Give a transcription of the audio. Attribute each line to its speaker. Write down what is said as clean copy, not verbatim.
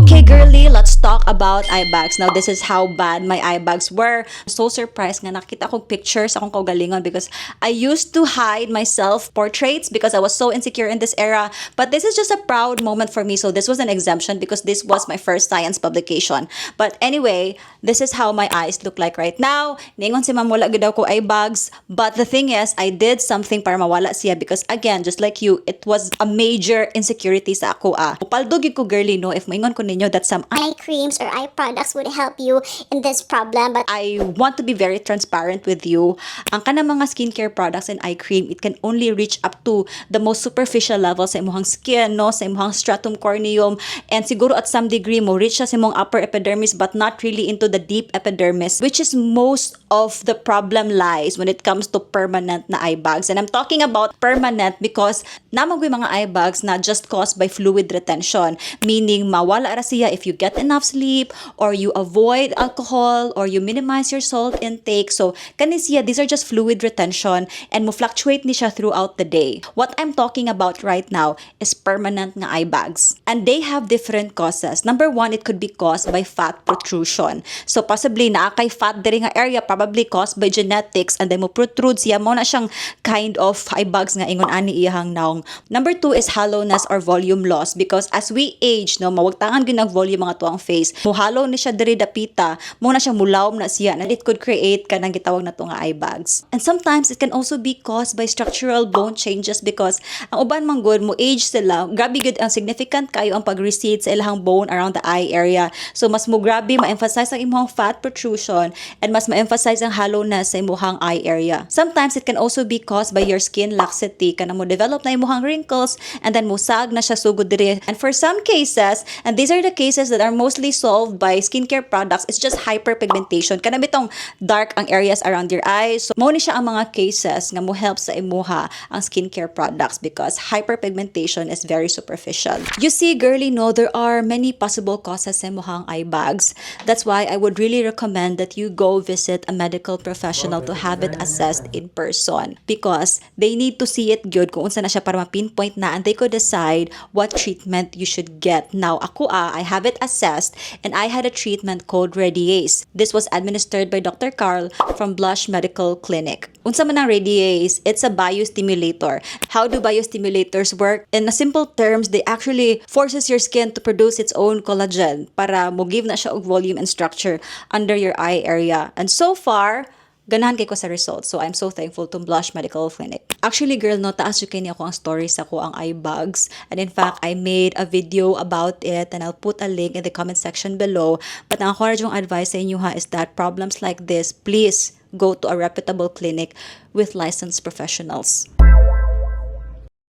Speaker 1: Okay, girly, let's talk about eye bags. Now, this is how bad my eye bags were. I'm so surprised nga nakita kong pictures akong kaugalingon because I used to hide my self-portraits because I was so insecure in this era. But this is just a proud moment for me. So this was an exemption because this was my first science publication. But anyway, this is how my eyes look like right now. Ningon si ma'am wala gid ako eye bags. But the thing is, I did something para mawala siya because again, just like you, it was a major insecurity sa ako. Upaldog ko girly no if maingon ko ninyo that some
Speaker 2: eye creams or eye products would help you in this problem, but
Speaker 1: I want to be very transparent with you. Ang kanang mga skincare products and eye cream, it can only reach up to the most superficial level sa imong skin, no, sa imong stratum corneum, and siguro at some degree mo reach siya sa imong upper epidermis but not really into the deep epidermis, which is most of the problem lies when it comes to permanent na eye bags. And I'm talking about permanent because namang mga eye bags na just caused by fluid retention, meaning mawala ra siya if you get enough sleep or you avoid alcohol or you minimize your salt intake. So kani siya, these are just fluid retention and mo fluctuate ni siya throughout the day. What I'm talking about right now is permanent nga eye bags, and they have different causes. Number one, it could be caused by fat protrusion. So possibly naa kay fat diri nga area, probably caused by genetics, and then mo protrude siya, mo na siyang kind of eye bags nga ingon ani iyahang naong. Number two is hollowness or volume loss because as we age, no, mawagtangan gyud ng volume mga tuang face. Muhalo ni siya diri dapita, mo na siya mulawom na siya, and it could create kanang gitawag na to nga eye bags. And sometimes it can also be caused by structural bone changes because ang uban man good mo age sila, grabe good ang significant kayo ang pag-recede sa ilahang bone around the eye area. So mas mo grabe ma-emphasize ang imong fat protrusion and mas ma-emphasize ang hollowness sa imong eye area. Sometimes it can also be caused by your skin laxity, kanang mo develop na imong wrinkles and then musag na siya sugod diri. And for some cases, and these are the cases that are mostly solved by skincare products, it's just hyperpigmentation. Kana bitong dark ang areas around your eyes. So mo ni siya ang mga cases nga mo help sa imuha ang skincare products because hyperpigmentation is very superficial. You see, girly, no, there are many possible causes sa imuhang eye bags. That's why I would really recommend that you go visit a medical professional to have it assessed in person because they need to see it good kung unsa na siya para ma-pinpoint na and they could decide what treatment you should get. Now, ako I have it assessed and I had a treatment called Radiase. This was administered by Dr. Carl from Blush Medical Clinic. Unsa man ang Radiase? It's a biostimulator. How do biostimulators work? In a simple terms, they actually forces your skin to produce its own collagen para mo give na siya og volume and structure under your eye area. And so far, ganahan kay ko sa results. So I'm so thankful to Blush Medical Clinic. Actually, girl, no, taas yung kini ako ang stories ako ang eye bags. And in fact, I made a video about it and I'll put a link in the comment section below. But ang ako yung advice sa inyo ha is that problems like this, please go to a reputable clinic with licensed professionals.